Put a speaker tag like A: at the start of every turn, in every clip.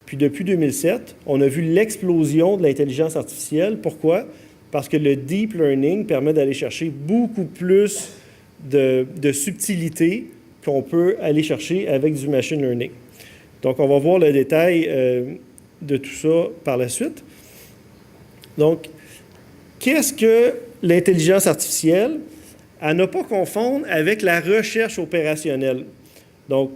A: Puis depuis 2007, on a vu l'explosion de l'intelligence artificielle. Pourquoi? Parce que le deep learning permet d'aller chercher beaucoup plus de subtilité qu'on peut aller chercher avec du machine learning. Donc, on va voir le détail de tout ça par la suite. Donc, qu'est-ce que l'intelligence artificielle? À ne pas confondre avec la recherche opérationnelle. Donc,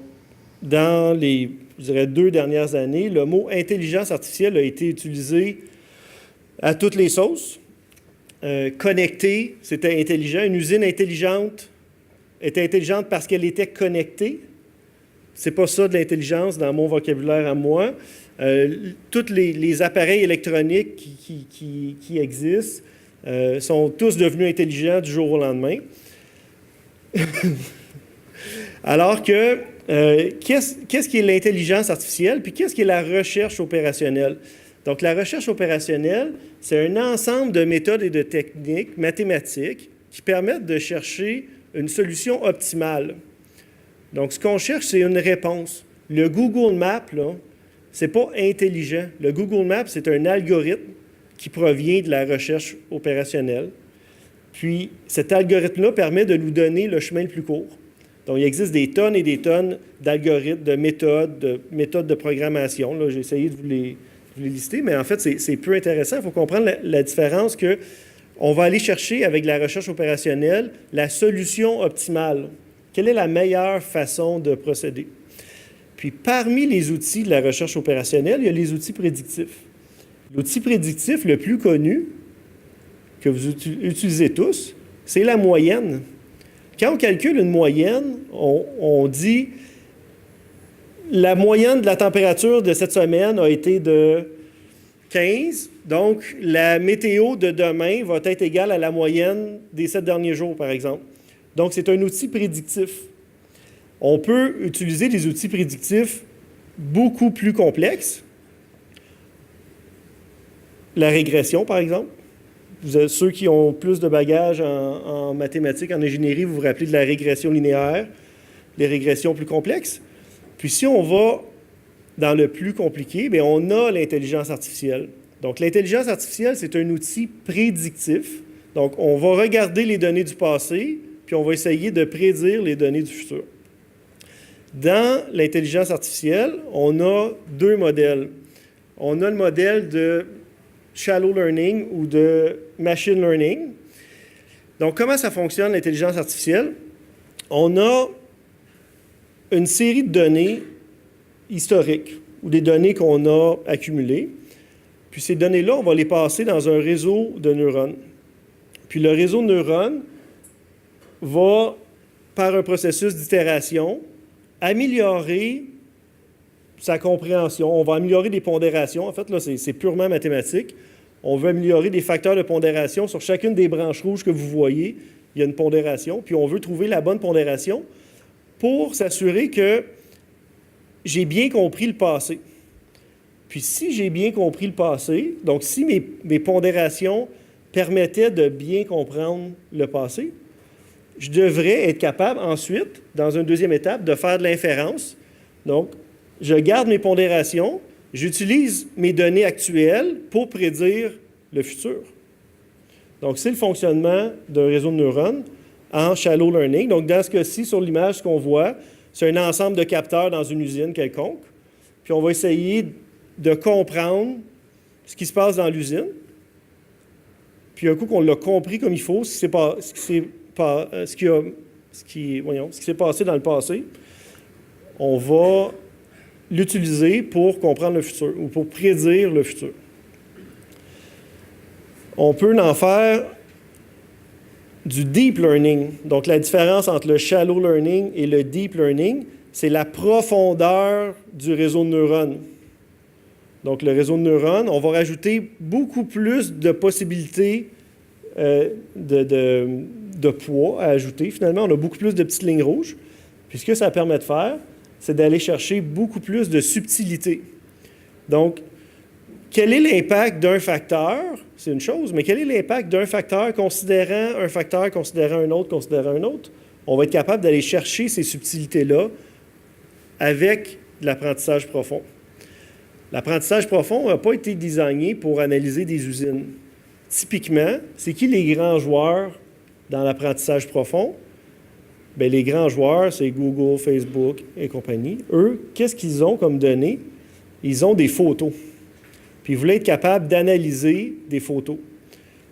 A: dans les, je dirais, 2 dernières années, le mot intelligence artificielle a été utilisé à toutes les sauces. Connecté, c'était intelligent. Une usine intelligente était intelligente parce qu'elle était connectée. C'est pas ça de l'intelligence dans mon vocabulaire à moi. Tous les appareils électroniques qui existent sont tous devenus intelligents du jour au lendemain. Alors que, qu'est-ce qui est l'intelligence artificielle, puis qu'est-ce qui est la recherche opérationnelle? Donc, la recherche opérationnelle, c'est un ensemble de méthodes et de techniques mathématiques qui permettent de chercher une solution optimale. Donc, ce qu'on cherche, c'est une réponse. Le Google Maps, là, c'est pas intelligent. Le Google Maps, c'est un algorithme qui provient de la recherche opérationnelle. Puis, cet algorithme-là permet de nous donner le chemin le plus court. Donc, il existe des tonnes et des tonnes d'algorithmes, de méthodes de programmation. Là, j'ai essayé de vous les lister, mais en fait, c'est peu intéressant. Il faut comprendre la différence qu'on va aller chercher avec la recherche opérationnelle la solution optimale. Quelle est la meilleure façon de procéder? Puis, parmi les outils de la recherche opérationnelle, il y a les outils prédictifs. L'outil prédictif le plus connu, que vous utilisez tous, c'est la moyenne. Quand on calcule une moyenne, on dit la moyenne de la température de cette semaine a été de 15, donc la météo de demain va être égale à la moyenne des 7 derniers jours, par exemple. Donc, c'est un outil prédictif. On peut utiliser des outils prédictifs beaucoup plus complexes. La régression, par exemple. Ceux qui ont plus de bagages en mathématiques, en ingénierie, vous vous rappelez de la régression linéaire, les régressions plus complexes. Puis si on va dans le plus compliqué, bien, on a l'intelligence artificielle. Donc, l'intelligence artificielle, c'est un outil prédictif. Donc, on va regarder les données du passé, puis on va essayer de prédire les données du futur. Dans l'intelligence artificielle, on a 2 modèles. On a le modèle de shallow learning ou de machine learning. Donc, comment ça fonctionne, l'intelligence artificielle? On a une série de données historiques ou des données qu'on a accumulées. Puis ces données-là, on va les passer dans un réseau de neurones. Puis le réseau de neurones va, par un processus d'itération, améliorer sa compréhension. On va améliorer des pondérations. En fait, là, c'est purement mathématique. On veut améliorer des facteurs de pondération. Sur chacune des branches rouges que vous voyez, il y a une pondération. Puis on veut trouver la bonne pondération pour s'assurer que j'ai bien compris le passé. Puis si j'ai bien compris le passé, donc si mes pondérations permettaient de bien comprendre le passé, je devrais être capable ensuite, dans une deuxième étape, de faire de l'inférence. Donc, je garde mes pondérations, j'utilise mes données actuelles pour prédire le futur. Donc, c'est le fonctionnement d'un réseau de neurones en shallow learning. Donc, dans ce cas-ci, sur l'image, ce qu'on voit, c'est un ensemble de capteurs dans une usine quelconque. Puis, on va essayer de comprendre ce qui se passe dans l'usine. Puis, un coup qu'on l'a compris comme il faut, ce qui s'est passé dans le passé, on va l'utiliser pour comprendre le futur ou pour prédire le futur. On peut en faire du deep learning. Donc, la différence entre le shallow learning et le deep learning, c'est la profondeur du réseau de neurones. Donc, le réseau de neurones, on va rajouter beaucoup plus de possibilités de poids à ajouter. Finalement, on a beaucoup plus de petites lignes rouges. Puis, ce que ça permet de faire, c'est d'aller chercher beaucoup plus de subtilité. Donc, quel est l'impact d'un facteur? C'est une chose, mais quel est l'impact d'un facteur considérant un autre? On va être capable d'aller chercher ces subtilités-là avec de l'apprentissage profond. L'apprentissage profond n'a pas été designé pour analyser des usines. Typiquement, c'est qui les grands joueurs dans l'apprentissage profond? Bien, les grands joueurs, c'est Google, Facebook et compagnie. Eux, qu'est-ce qu'ils ont comme données? Ils ont des photos. Puis ils voulaient être capables d'analyser des photos.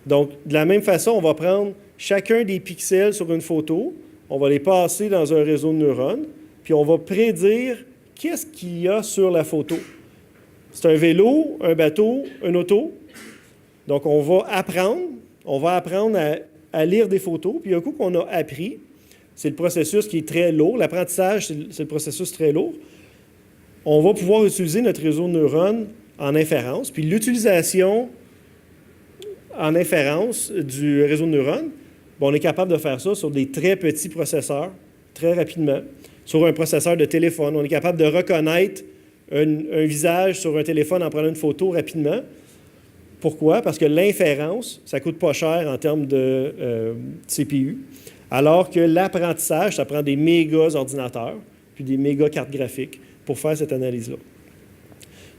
A: Donc, de la même façon, on va prendre chacun des pixels sur une photo, on va les passer dans un réseau de neurones, puis on va prédire qu'est-ce qu'il y a sur la photo. C'est un vélo, un bateau, une auto. Donc, on va apprendre à lire des photos. Puis, un coup qu'on a appris, c'est le processus qui est très lourd. L'apprentissage, c'est le processus très lourd. On va pouvoir utiliser notre réseau de neurones en inférence. Puis, l'utilisation en inférence du réseau de neurones, on est capable de faire ça sur des très petits processeurs, très rapidement. Sur un processeur de téléphone, on est capable de reconnaître un visage sur un téléphone en prenant une photo rapidement. Pourquoi? Parce que l'inférence, ça ne coûte pas cher en termes de CPU, alors que l'apprentissage, ça prend des méga ordinateurs, puis des méga cartes graphiques pour faire cette analyse-là.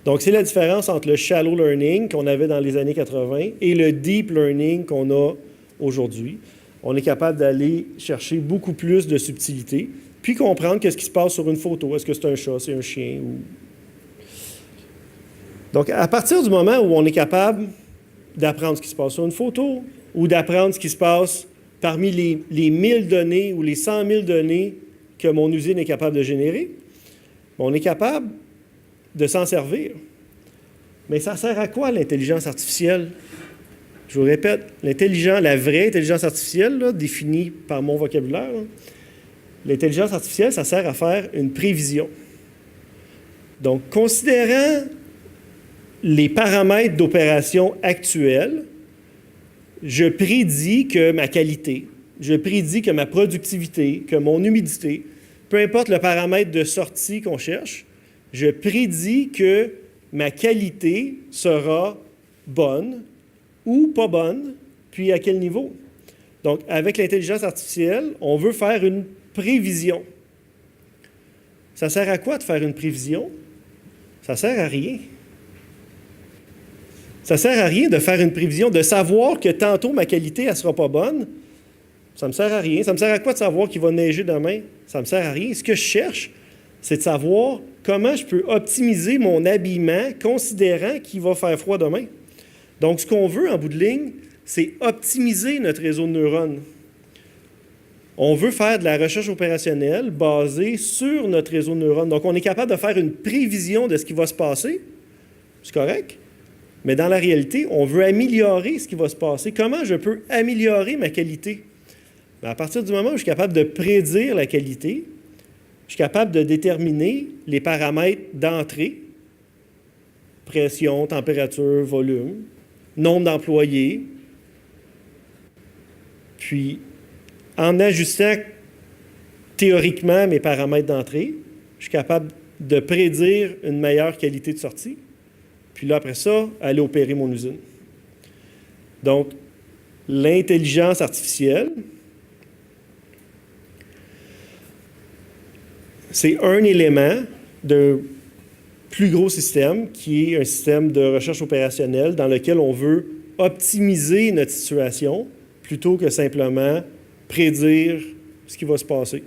A: Donc, c'est la différence entre le shallow learning qu'on avait dans les années 80 et le deep learning qu'on a aujourd'hui. On est capable d'aller chercher beaucoup plus de subtilité, puis comprendre qu'est-ce qui se passe sur une photo. Est-ce que c'est un chat, c'est un chien? Donc, à partir du moment où on est capable d'apprendre ce qui se passe sur une photo ou d'apprendre ce qui se passe parmi les 1000 données ou les 100 000 données que mon usine est capable de générer, on est capable de s'en servir. Mais ça sert à quoi l'intelligence artificielle? Je vous répète, la vraie intelligence artificielle, là, définie par mon vocabulaire, là, l'intelligence artificielle, ça sert à faire une prévision. Donc, considérant les paramètres d'opération actuels, je prédis que ma qualité, je prédis que ma productivité, que mon humidité, peu importe le paramètre de sortie qu'on cherche, je prédis que ma qualité sera bonne ou pas bonne, puis à quel niveau. Donc, avec l'intelligence artificielle, on veut faire une prévision. Ça sert à quoi de faire une prévision? Ça sert à rien. Ça sert à rien de faire une prévision, de savoir que tantôt ma qualité, elle ne sera pas bonne. Ça me sert à rien. Ça me sert à quoi de savoir qu'il va neiger demain? Ça me sert à rien. Ce que je cherche, c'est de savoir comment je peux optimiser mon habillement considérant qu'il va faire froid demain. Donc, ce qu'on veut en bout de ligne, c'est optimiser notre réseau de neurones. On veut faire de la recherche opérationnelle basée sur notre réseau de neurones. Donc, on est capable de faire une prévision de ce qui va se passer. C'est correct? Mais dans la réalité, on veut améliorer ce qui va se passer. Comment je peux améliorer ma qualité? Bien, à partir du moment où je suis capable de prédire la qualité, je suis capable de déterminer les paramètres d'entrée, pression, température, volume, nombre d'employés, puis en ajustant théoriquement mes paramètres d'entrée, je suis capable de prédire une meilleure qualité de sortie, puis là, après ça, aller opérer mon usine. Donc, l'intelligence artificielle, c'est un élément d'un plus gros système qui est un système de recherche opérationnelle dans lequel on veut optimiser notre situation plutôt que simplement prédire ce qui va se passer.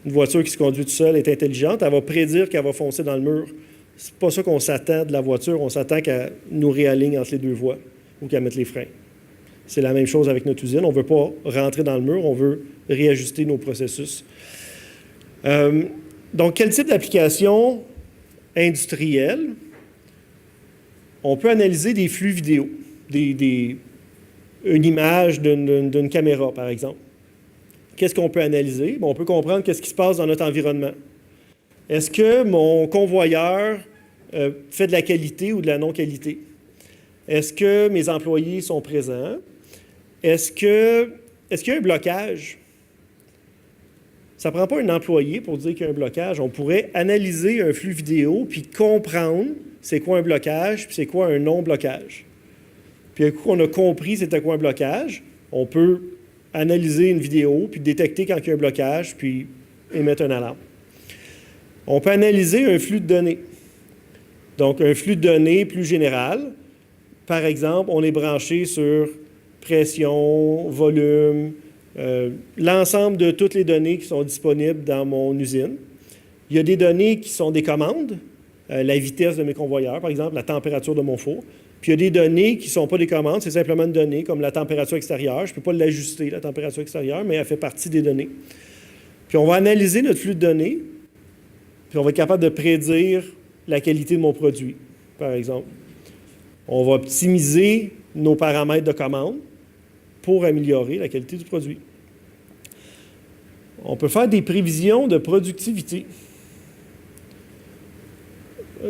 A: Une voiture qui se conduit toute seule est intelligente, elle va prédire qu'elle va foncer dans le mur. C'est pas ça qu'on s'attend de la voiture, on s'attend qu'elle nous réaligne entre les deux voies ou qu'elle mette les freins. C'est la même chose avec notre usine, on ne veut pas rentrer dans le mur, on veut réajuster nos processus. Donc, quel type d'application industrielle? On peut analyser des flux vidéo, une image d'une caméra, par exemple. Qu'est-ce qu'on peut analyser? Bon, on peut comprendre qu'est-ce qui se passe dans notre environnement. Est-ce que mon convoyeur fait de la qualité ou de la non-qualité? Est-ce que mes employés sont présents? Est-ce qu'il y a un blocage? Ça ne prend pas un employé pour dire qu'il y a un blocage. On pourrait analyser un flux vidéo puis comprendre c'est quoi un blocage puis c'est quoi un non-blocage. Puis un coup qu'on a compris c'était quoi un blocage, on peut analyser une vidéo puis détecter quand il y a un blocage puis émettre une alarme. On peut analyser un flux de données. Donc, un flux de données plus général. Par exemple, on est branché sur pression, volume, l'ensemble de toutes les données qui sont disponibles dans mon usine. Il y a des données qui sont des commandes, la vitesse de mes convoyeurs, par exemple, la température de mon four. Puis il y a des données qui ne sont pas des commandes, c'est simplement une donnée, comme la température extérieure. Je ne peux pas l'ajuster, la température extérieure, mais elle fait partie des données. Puis on va analyser notre flux de données, puis on va être capable de prédire la qualité de mon produit, par exemple. On va optimiser nos paramètres de commande pour améliorer la qualité du produit. On peut faire des prévisions de productivité.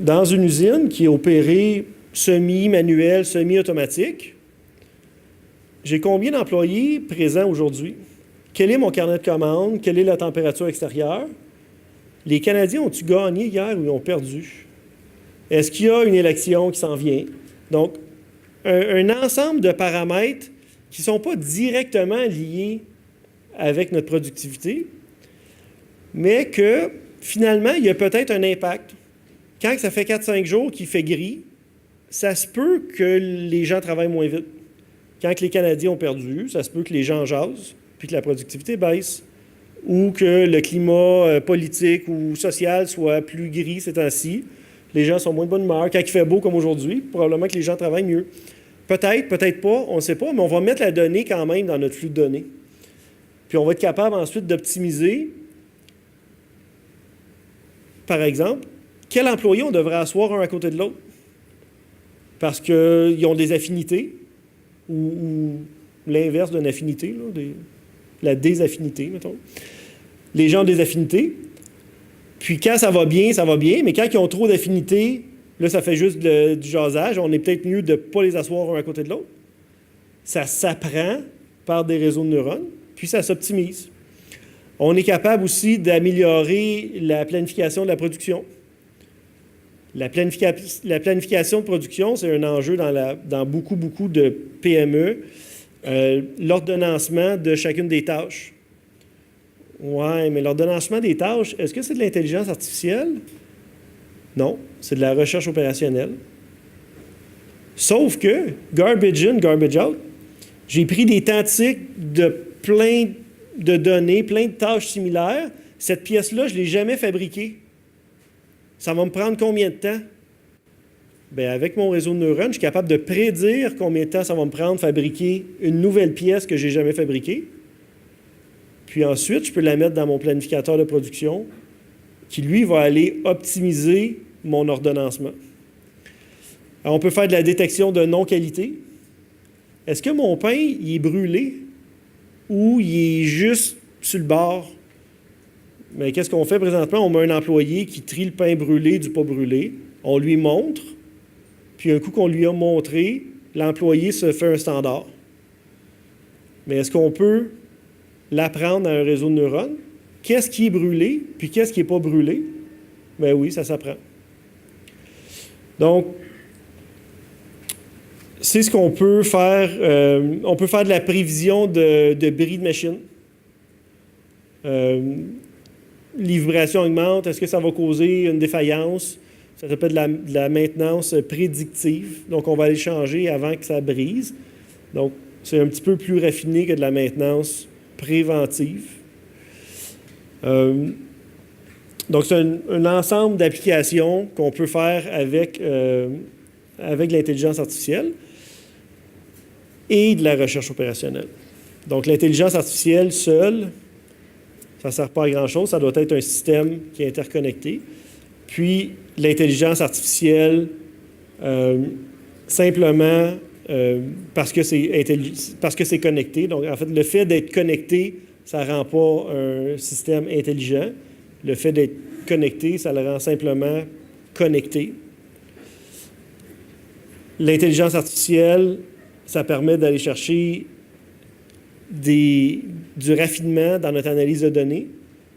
A: Dans une usine qui est opérée semi-manuelle, semi-automatique, j'ai combien d'employés présents aujourd'hui? Quel est mon carnet de commandes? Quelle est la température extérieure? Les Canadiens ont-ils gagné hier ou ils ont perdu? Est-ce qu'il y a une élection qui s'en vient? Donc, un ensemble de paramètres qui ne sont pas directement liés avec notre productivité, mais que, finalement, il y a peut-être un impact. Quand ça fait 4-5 jours qu'il fait gris, ça se peut que les gens travaillent moins vite. Quand les Canadiens ont perdu, ça se peut que les gens jasent, puis que la productivité baisse, ou que le climat politique ou social soit plus gris ces temps-ci. Les gens sont moins de bonne humeur. Quand il fait beau comme aujourd'hui, probablement que les gens travaillent mieux. Peut-être, peut-être pas, on ne sait pas, mais on va mettre la donnée quand même dans notre flux de données. Puis on va être capable ensuite d'optimiser, par exemple, quel employé on devrait asseoir un à côté de l'autre. Parce qu'ils ont des affinités, ou l'inverse d'une affinité, là, la désaffinité, mettons. Les gens ont des affinités. Puis quand ça va bien, mais quand ils ont trop d'affinités, là, ça fait juste du jasage. On est peut-être mieux de ne pas les asseoir un à côté de l'autre. Ça s'apprend par des réseaux de neurones, puis ça s'optimise. On est capable aussi d'améliorer la planification de la production. La planification de production, c'est un enjeu dans beaucoup de PME. L'ordonnancement de chacune des tâches. Oui, mais l'ordonnancement des tâches, est-ce que c'est de l'intelligence artificielle? Non, c'est de la recherche opérationnelle. Sauf que, garbage in, garbage out, j'ai pris des tantiques de plein de données, plein de tâches similaires. Cette pièce-là, je ne l'ai jamais fabriquée. Ça va me prendre combien de temps? Bien, avec mon réseau de neurones, je suis capable de prédire combien de temps ça va me prendre de fabriquer une nouvelle pièce que je n'ai jamais fabriquée. Puis ensuite, je peux la mettre dans mon planificateur de production qui, lui, va aller optimiser mon ordonnancement. Alors, on peut faire de la détection de non-qualité. Est-ce que mon pain, il est brûlé ou il est juste sur le bord? Mais qu'est-ce qu'on fait présentement? On met un employé qui trie le pain brûlé du pas brûlé. On lui montre, puis un coup qu'on lui a montré, l'employé se fait un standard. Mais est-ce qu'on peut l'apprendre à un réseau de neurones? Qu'est-ce qui est brûlé, puis qu'est-ce qui n'est pas brûlé? Bien oui, ça s'apprend. Donc, c'est ce qu'on peut faire. On peut faire de la prévision de bris de machine. Les vibrations augmentent. Est-ce que ça va causer une défaillance? Ça s'appelle de la maintenance prédictive. Donc, on va aller changer avant que ça brise. Donc, c'est un petit peu plus raffiné que de la maintenance préventive. Donc, c'est un ensemble d'applications qu'on peut faire avec l'intelligence artificielle et de la recherche opérationnelle. Donc, l'intelligence artificielle seule, ça ne sert pas à grand-chose. Ça doit être un système qui est interconnecté. Puis, l'intelligence artificielle, simplement parce que c'est connecté. Donc, en fait, le fait d'être connecté, ça ne rend pas un système intelligent. Le fait d'être connecté, ça le rend simplement connecté. L'intelligence artificielle, ça permet d'aller chercher du raffinement dans notre analyse de données.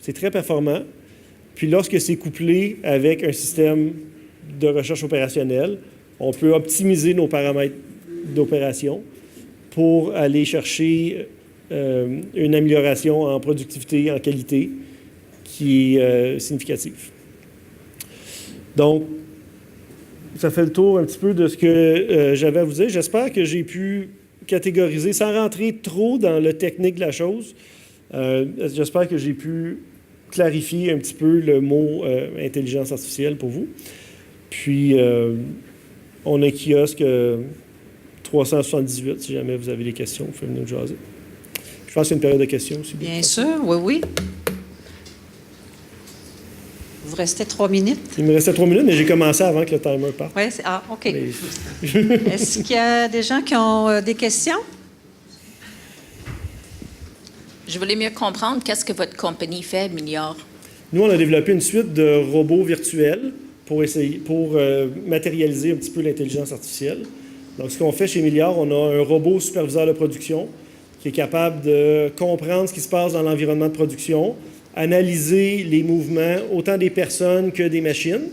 A: C'est très performant. Puis lorsque c'est couplé avec un système de recherche opérationnelle, on peut optimiser nos paramètres d'opération pour aller chercher une amélioration en productivité, en qualité, qui est significative. Donc, ça fait le tour un petit peu de ce que j'avais à vous dire. J'espère que j'ai pu catégoriser, sans rentrer trop dans le technique de la chose, j'espère que j'ai pu clarifier un petit peu le mot intelligence artificielle pour vous. Puis, on a un kiosque 378, si jamais vous avez des questions, vous pouvez venir nous jaser. Je pense que c'est une période de questions aussi.
B: Bien sûr, oui. Vous restez 3 minutes?
A: Il me restait 3 minutes, mais j'ai commencé avant que le timer parte.
B: Oui, OK.
A: Mais...
B: Est-ce qu'il y a des gens qui ont des questions?
C: Je voulais mieux comprendre qu'est-ce que votre compagnie fait, Milliard.
A: Nous, on a développé une suite de robots virtuels pour matérialiser un petit peu l'intelligence artificielle. Donc, ce qu'on fait chez Milliard, on a un robot superviseur de production qui est capable de comprendre ce qui se passe dans l'environnement de production, analyser les mouvements autant des personnes que des machines,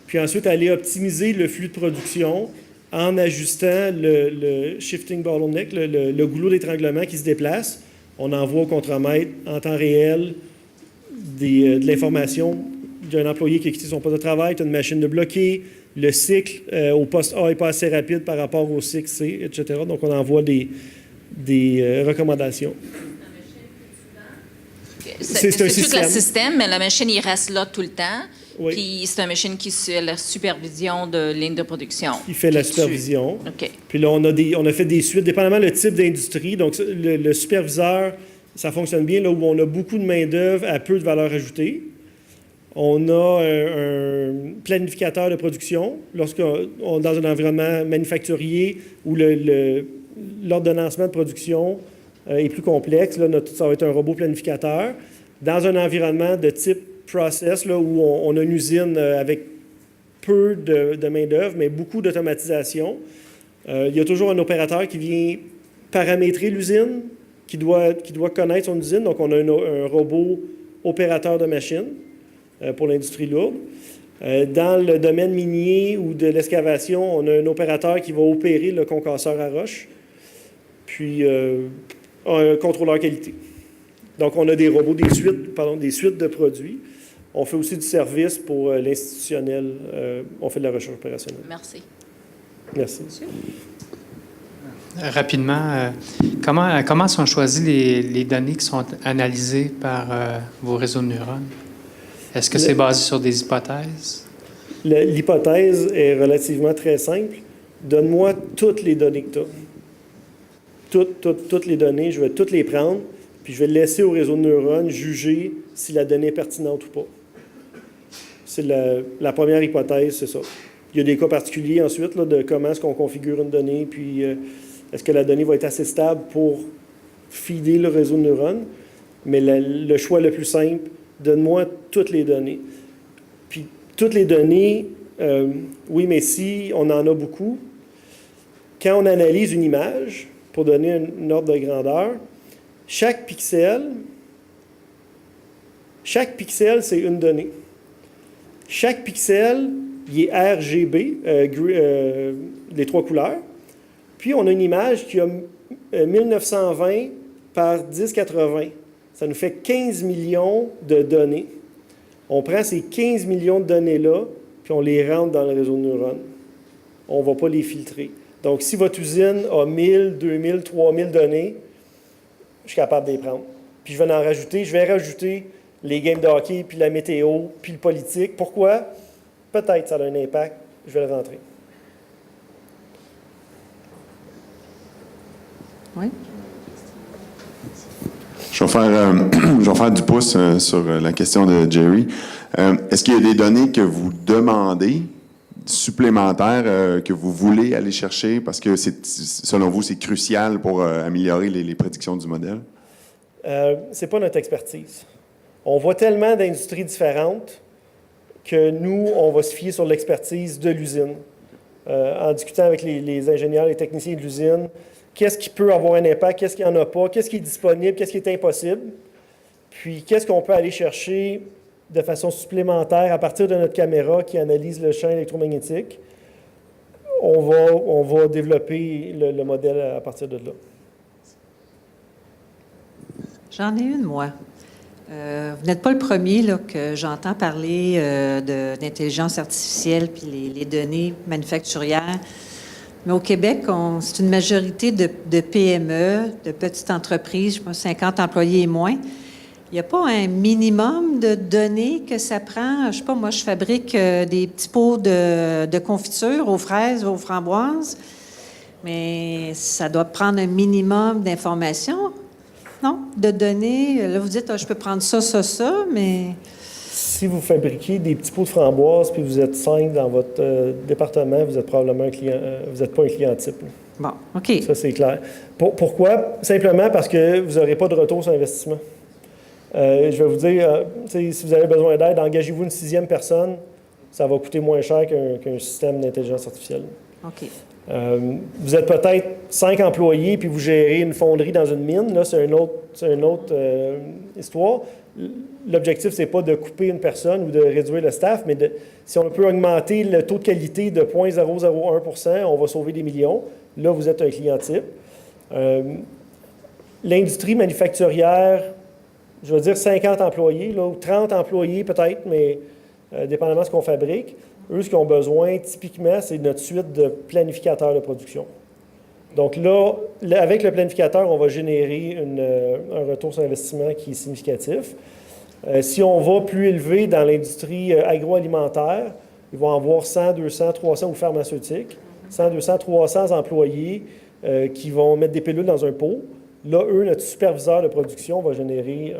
A: puis ensuite aller optimiser le flux de production en ajustant le shifting bottleneck, le goulot d'étranglement qui se déplace. On envoie au contremaître en temps réel de l'information. Il y a un employé qui a quitté son poste de travail, tu as une machine de bloquer, le cycle au poste A n'est pas assez rapide par rapport au cycle C, etc. Donc, on envoie des recommandations.
C: C'est tout le système, mais la machine, il reste là tout le temps.
A: Oui.
C: Puis c'est une machine qui fait la supervision de ligne de production.
A: Il fait la supervision.
C: OK.
A: Puis là, on a fait des suites, dépendamment le type d'industrie. Donc, le superviseur, ça fonctionne bien là où on a beaucoup de main-d'œuvre à peu de valeur ajoutée. On a un planificateur de production lorsqu'on est dans un environnement manufacturier où l'ordonnancement de production est plus complexe. Là, ça va être un robot planificateur. Dans un environnement de type process, là, où on a une usine avec peu de main-d'œuvre, mais beaucoup d'automatisation, il y a toujours un opérateur qui vient paramétrer l'usine, qui doit connaître son usine. Donc, on a un robot opérateur de machine pour l'industrie lourde. Dans le domaine minier ou de l'excavation, on a un opérateur qui va opérer le concasseur à roche, puis un contrôleur qualité. Donc, on a des robots, des suites de produits. On fait aussi du service pour l'institutionnel. On fait de la recherche opérationnelle.
C: Merci.
A: Merci.
D: Rapidement, comment sont choisies les données qui sont analysées par vos réseaux de neurones? Est-ce que c'est basé sur des hypothèses?
A: L'hypothèse est relativement très simple. Donne-moi toutes les données que tu as. Toutes les données, je vais toutes les prendre, puis je vais laisser au réseau de neurones juger si la donnée est pertinente ou pas. C'est la première hypothèse, c'est ça. Il y a des cas particuliers ensuite là, de comment est-ce qu'on configure une donnée, puis est-ce que la donnée va être assez stable pour feeder le réseau de neurones. Mais le choix le plus simple, donne-moi toutes les données. Puis toutes les données, oui, mais si on en a beaucoup, quand on analyse une image, pour donner une ordre de grandeur, chaque pixel, c'est une donnée. Chaque pixel, il est RGB, les 3 couleurs. Puis, on a une image qui a 1920 par 1080. Ça nous fait 15 millions de données. On prend ces 15 millions de données-là, puis on les rentre dans le réseau de neurones. On ne va pas les filtrer. Donc, si votre usine a 1000, 2000, 3000 données, je suis capable de les prendre. Puis, je vais rajouter les games de hockey, puis la météo, puis le politique. Pourquoi? Peut-être ça a un impact. Je vais le rentrer.
B: Oui.
E: Je vais faire du pouce sur la question de Jerry. Est-ce qu'il y a des données que vous demandez, supplémentaires, que vous voulez aller chercher parce que, selon vous, c'est crucial pour améliorer les prédictions du modèle?
A: Ce n'est pas notre expertise. On voit tellement d'industries différentes que nous, on va se fier sur l'expertise de l'usine. En discutant avec les ingénieurs, les techniciens de l'usine, qu'est-ce qui peut avoir un impact, qu'est-ce qu'il n'y en a pas, qu'est-ce qui est disponible, qu'est-ce qui est impossible, puis qu'est-ce qu'on peut aller chercher de façon supplémentaire à partir de notre caméra qui analyse le champ électromagnétique. On va développer le modèle à partir de là.
B: J'en ai une, moi. Vous n'êtes pas le premier là, que j'entends parler d'intelligence artificielle puis les données manufacturières. Mais au Québec, c'est une majorité de PME, de petites entreprises, je pense 50 employés et moins. Il n'y a pas un minimum de données que ça prend? Je ne sais pas, moi, je fabrique des petits pots de confiture aux fraises, aux framboises, mais ça doit prendre un minimum d'informations, non? De données. Là, vous dites, je peux prendre ça, mais...
A: Si vous fabriquez des petits pots de framboises puis vous êtes 5 dans votre département, vous êtes probablement un client, vous n'êtes pas un client type. Là.
B: Bon, OK.
A: Ça, c'est clair. Pourquoi? Simplement parce que vous n'aurez pas de retour sur investissement. Je vais vous dire, si vous avez besoin d'aide, engagez-vous une 6e personne, ça va coûter moins cher qu'un système d'intelligence artificielle.
B: OK.
A: Vous êtes peut-être 5 employés puis vous gérez une fonderie dans une mine. Là, c'est une autre histoire. L'objectif, ce n'est pas de couper une personne ou de réduire le staff, mais si on peut augmenter le taux de qualité de 0,001 %, on va sauver des millions. Là, vous êtes un client type. L'industrie manufacturière, je vais dire 50 employés, là, ou 30 employés peut-être, mais dépendamment de ce qu'on fabrique. Eux, ce qu'ils ont besoin, typiquement, c'est notre suite de planificateurs de production. Donc là, avec le planificateur, on va générer un retour sur investissement qui est significatif. Si on va plus élevé dans l'industrie agroalimentaire, ils vont avoir 100, 200, 300 ou pharmaceutiques, 100, 200, 300 employés qui vont mettre des pilules dans un pot. Là, eux, notre superviseur de production va générer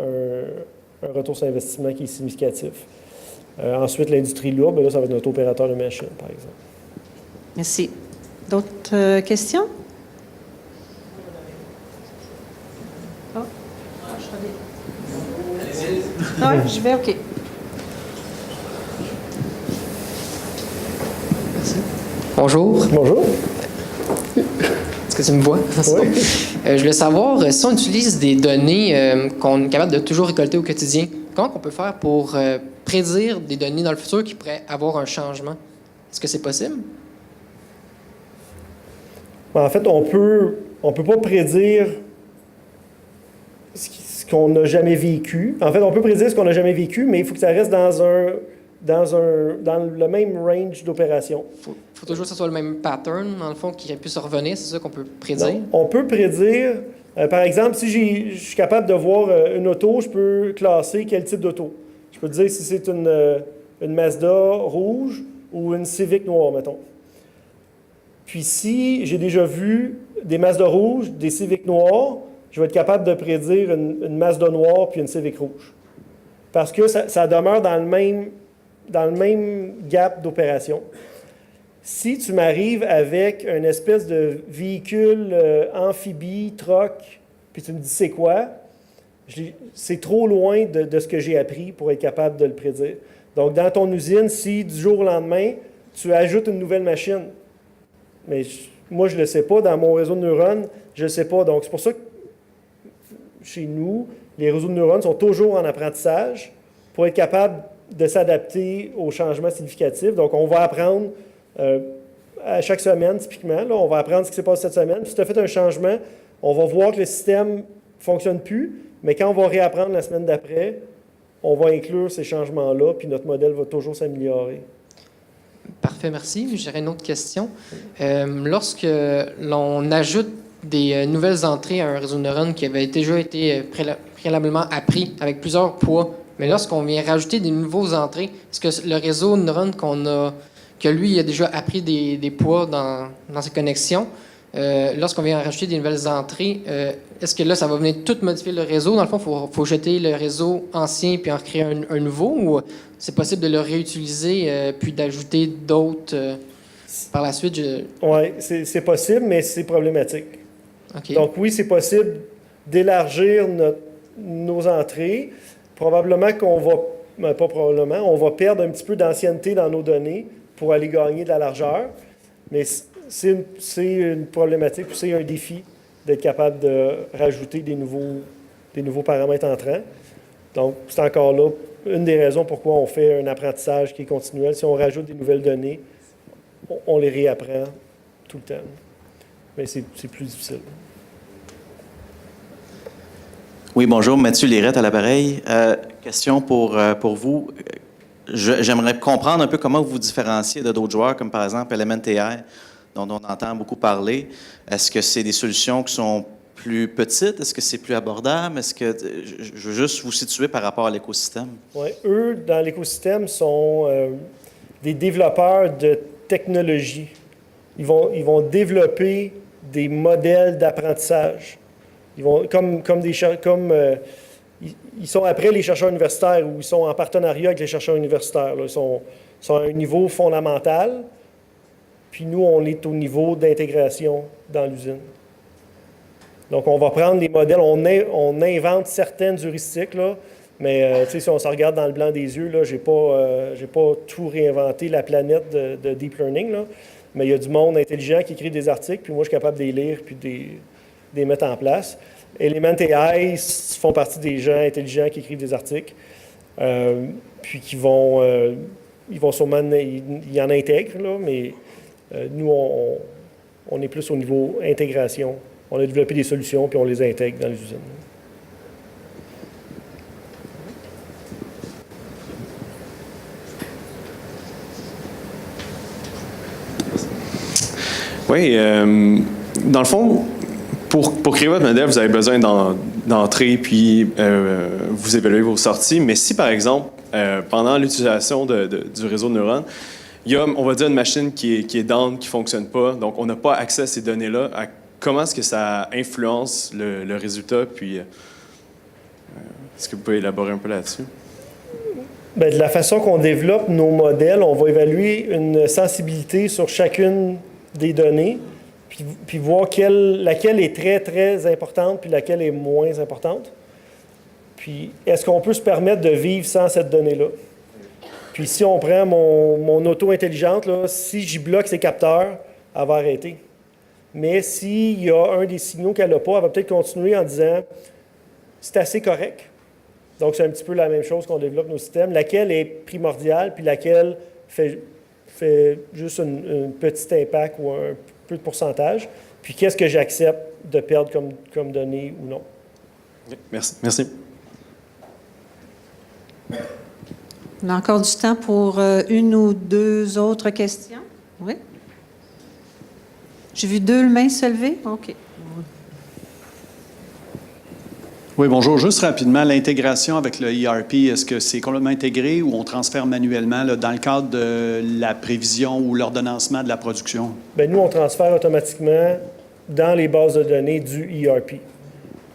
A: un retour sur investissement qui est significatif. Ensuite, l'industrie lourde, là, ça va être notre opérateur de machine, par exemple.
B: Merci. D'autres questions? Oui, je vais, OK.
F: Bonjour.
A: Bonjour.
F: Est-ce que tu me vois?
A: Oui.
F: Je voulais savoir, si on utilise des données qu'on est capable de toujours récolter au quotidien, comment on peut faire pour prédire des données dans le futur qui pourraient avoir un changement? Est-ce que c'est possible?
A: En fait, on peut pas prédire ce qu'on n'a jamais vécu. En fait, on peut prédire ce qu'on n'a jamais vécu, mais il faut que ça reste dans le même range d'opération.
F: Faut toujours que ce soit le même pattern, dans le fond, qui aurait pu se revenir. C'est ça qu'on peut prédire?
A: Non, on peut prédire, par exemple, si je suis capable de voir une auto, je peux classer quel type d'auto. Je peux dire si c'est une Mazda rouge ou une Civic noire, mettons. Puis si j'ai déjà vu des Mazda rouges, des Civic noirs, je vais être capable de prédire une Mazda noire puis une Civic rouge. Parce que ça demeure dans le même gap d'opération. Si tu m'arrives avec une espèce de véhicule amphibie, troc, puis tu me dis c'est quoi, c'est trop loin de ce que j'ai appris pour être capable de le prédire. Donc, dans ton usine, si du jour au lendemain, tu ajoutes une nouvelle machine, mais moi, je ne le sais pas, dans mon réseau de neurones, je ne le sais pas. Donc, c'est pour ça que chez nous, les réseaux de neurones sont toujours en apprentissage pour être capable de s'adapter aux changements significatifs. Donc, on va apprendre à chaque semaine, typiquement. Là, on va apprendre ce qui s'est passé cette semaine. Puis, si tu as fait un changement, on va voir que le système ne fonctionne plus, mais quand on va réapprendre la semaine d'après, on va inclure ces changements-là, puis notre modèle va toujours s'améliorer.
F: Parfait, merci. J'aurais une autre question. Lorsque l'on ajoute des nouvelles entrées à un réseau de neurones qui avait déjà été préalablement appris avec plusieurs poids, mais lorsqu'on vient rajouter des nouveaux entrées, est-ce que le réseau de neurones que lui, il a déjà appris des poids dans ses connexions, lorsqu'on vient rajouter des nouvelles entrées, est-ce que là, ça va venir tout modifier le réseau? Dans le fond, il faut jeter le réseau ancien puis en recréer un nouveau, ou c'est possible de le réutiliser puis d'ajouter d'autres par la suite?
A: Oui, c'est possible, mais c'est problématique.
F: Okay.
A: Donc oui, c'est possible d'élargir nos entrées. Probablement qu'on va, pas probablement, on va perdre un petit peu d'ancienneté dans nos données pour aller gagner de la largeur, mais c'est une problématique, c'est un défi d'être capable de rajouter des nouveaux paramètres entrants. Donc, c'est encore là une des raisons pourquoi on fait un apprentissage qui est continuel. Si on rajoute des nouvelles données, on les réapprend tout le temps. Mais c'est plus difficile.
G: Oui, bonjour, Mathieu Lirette à l'appareil. Question pour vous. J'aimerais comprendre un peu comment vous vous différenciez de d'autres joueurs, comme par exemple Element AI, dont on entend beaucoup parler. Est-ce que c'est des solutions qui sont plus petites? Est-ce que c'est plus abordable? Est-ce que je veux juste vous situer par rapport à l'écosystème?
A: Oui, eux, dans l'écosystème, sont des développeurs de technologie. Ils vont développer des modèles d'apprentissage. Ils vont, ils sont après les chercheurs universitaires ou ils sont en partenariat avec les chercheurs universitaires. Là. Ils sont à un niveau fondamental, puis nous, on est au niveau d'intégration dans l'usine. Donc, on va prendre les modèles, on invente certaines heuristiques, là, mais si on se regarde dans le blanc des yeux, je n'ai pas tout réinventé la planète de Deep Learning, là, mais il y a du monde intelligent qui écrit des articles, puis moi, je suis capable de les lire puis de les mettre en place. Element AI font partie des gens intelligents qui écrivent des articles, puis ils vont sûrement, ils y en intègrent, là, mais nous, on est plus au niveau intégration. On a développé des solutions, puis on les intègre dans les usines.
H: Oui, dans le fond, pour créer votre modèle, vous avez besoin d'entrer puis vous évaluer vos sorties. Mais si, par exemple, pendant l'utilisation du réseau de neurones, il y a, on va dire, une machine qui est down, qui ne fonctionne pas, donc on n'a pas accès à ces données-là, comment est-ce que ça influence le résultat? Puis, est-ce que vous pouvez élaborer un peu là-dessus?
A: Bien, de la façon qu'on développe nos modèles, on va évaluer une sensibilité sur chacune des données, puis voir laquelle est très, très importante, puis laquelle est moins importante. Puis, est-ce qu'on peut se permettre de vivre sans cette donnée-là? Puis, si on prend mon auto intelligente, là, si j'y bloque ses capteurs, elle va arrêter. Mais s'il y a un des signaux qu'elle n'a pas, elle va peut-être continuer en disant « c'est assez correct ». Donc, c'est un petit peu la même chose qu'on développe nos systèmes. Laquelle est primordiale, puis laquelle fait juste un petit impact ou un peu de pourcentage. Puis, qu'est-ce que j'accepte de perdre comme données ou non.
H: Merci. Merci.
B: On a encore du temps pour une ou deux autres questions. Oui? J'ai vu deux mains se lever. OK.
I: Oui, bonjour. Juste rapidement, l'intégration avec le ERP, est-ce que c'est complètement intégré ou on transfère manuellement là, dans le cadre de la prévision ou l'ordonnancement de la production? Bien,
A: nous, on transfère automatiquement dans les bases de données du ERP.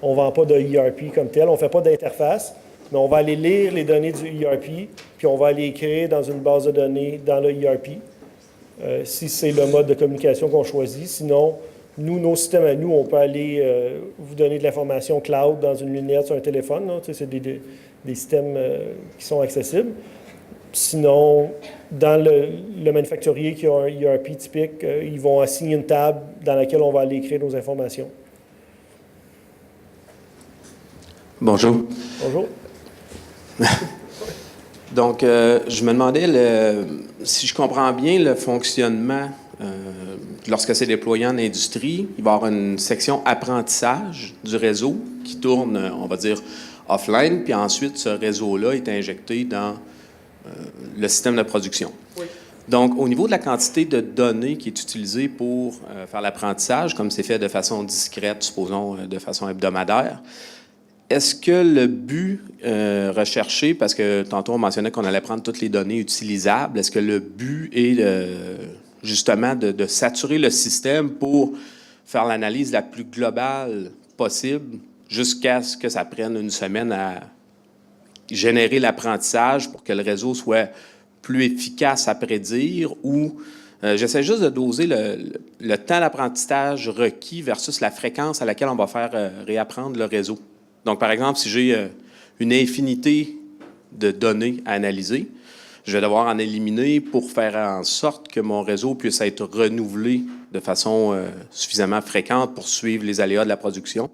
A: On ne vend pas de ERP comme tel, on ne fait pas d'interface, mais on va aller lire les données du ERP, puis on va aller écrire dans une base de données dans le ERP, si c'est le mode de communication qu'on choisit. Sinon, nos systèmes à nous, on peut aller vous donner de l'information cloud dans une lunette sur un téléphone. Là, c'est des systèmes qui sont accessibles. Sinon, dans le manufacturier qui a un ERP typique, ils vont assigner une table dans laquelle on va aller écrire nos informations.
J: Bonjour.
A: Bonjour.
J: Donc, je me demandais, si je comprends bien le fonctionnement, lorsque c'est déployé en industrie, il va y avoir une section apprentissage du réseau qui tourne, on va dire, offline, puis ensuite, ce réseau-là est injecté dans le système de production. Oui. Donc, au niveau de la quantité de données qui est utilisée pour faire l'apprentissage, comme c'est fait de façon discrète, supposons de façon hebdomadaire, est-ce que le but recherché, parce que tantôt on mentionnait qu'on allait prendre toutes les données utilisables, est-ce que le but est justement de saturer le système pour faire l'analyse la plus globale possible jusqu'à ce que ça prenne une semaine à générer l'apprentissage pour que le réseau soit plus efficace à prédire, ou j'essaie juste de doser le temps d'apprentissage requis versus la fréquence à laquelle on va faire réapprendre le réseau. Donc, par exemple, si j'ai une infinité de données à analyser, je vais devoir en éliminer pour faire en sorte que mon réseau puisse être renouvelé de façon suffisamment fréquente pour suivre les aléas de la production.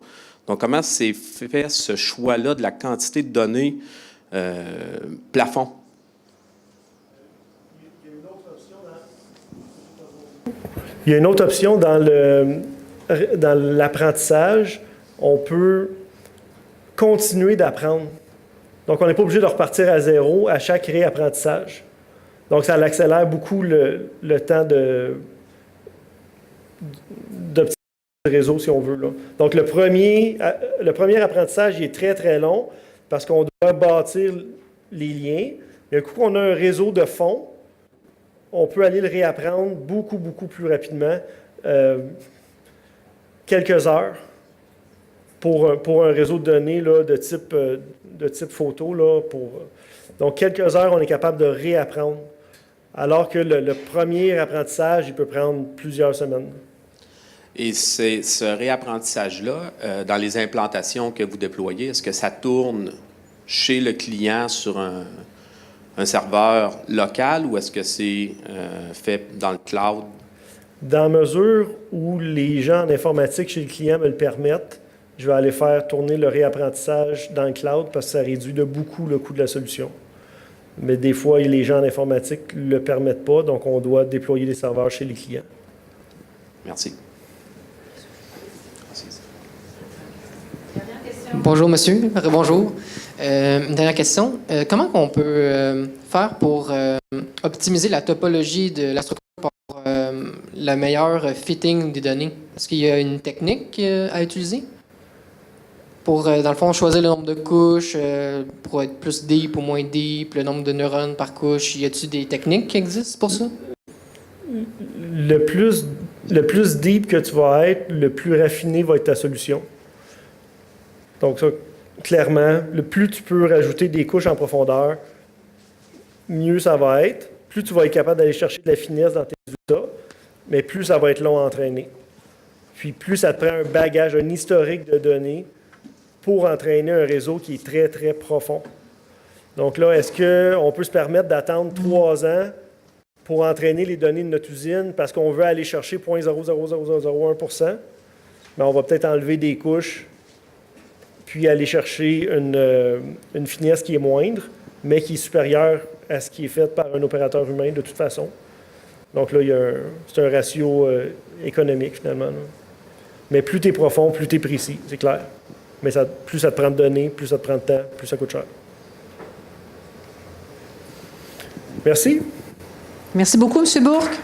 J: Donc, comment s'est fait ce choix-là de la quantité de données plafond?
A: Il y a une autre option dans l'apprentissage. On peut continuer d'apprendre. Donc, on n'est pas obligé de repartir à zéro à chaque réapprentissage. Donc, ça accélère beaucoup le temps d'optimiser le réseau, si on veut, là. Donc, le premier apprentissage, il est très, très long parce qu'on doit bâtir les liens. Mais un coup qu'on a un réseau de fond, on peut aller le réapprendre beaucoup, beaucoup plus rapidement. Quelques heures pour un réseau de données là, de type photo. Là, donc, quelques heures, on est capable de réapprendre. Alors que le premier apprentissage, il peut prendre plusieurs semaines.
J: Et ce réapprentissage-là, dans les implantations que vous déployez, est-ce que ça tourne chez le client sur un serveur local ou est-ce que c'est fait dans le cloud?
A: Dans la mesure où les gens en informatique chez le client me le permettent, je vais aller faire tourner le réapprentissage dans le cloud parce que ça réduit de beaucoup le coût de la solution. Mais des fois, les gens en informatique ne le permettent pas, donc on doit déployer des serveurs chez les clients.
J: Merci.
F: Bonjour, monsieur. Bonjour. Une dernière question. Comment on peut faire pour optimiser la topologie de la structure pour le meilleur fitting des données? Est-ce qu'il y a une technique à utiliser pour, dans le fond, choisir le nombre de couches, pour être plus deep ou moins deep, le nombre de neurones par couche? Y a-t-il des techniques qui existent pour ça?
A: Le plus deep que tu vas être, le plus raffiné va être ta solution. Donc ça, clairement, le plus tu peux rajouter des couches en profondeur, mieux ça va être. Plus tu vas être capable d'aller chercher de la finesse dans tes résultats, mais plus ça va être long à entraîner. Puis plus ça te prend un bagage, un historique de données pour entraîner un réseau qui est très, très profond. Donc là, est-ce qu'on peut se permettre d'attendre 3 ans pour entraîner les données de notre usine parce qu'on veut aller chercher 0.00001%? Bien, on va peut-être enlever des couches puis aller chercher une finesse qui est moindre, mais qui est supérieure à ce qui est fait par un opérateur humain de toute façon. Donc là, c'est un ratio économique finalement, là. Mais plus tu es profond, plus tu es précis, c'est clair. Mais plus ça te prend de données, plus ça te prend de temps, plus ça coûte cher. Merci.
B: Merci beaucoup, M. Bourque.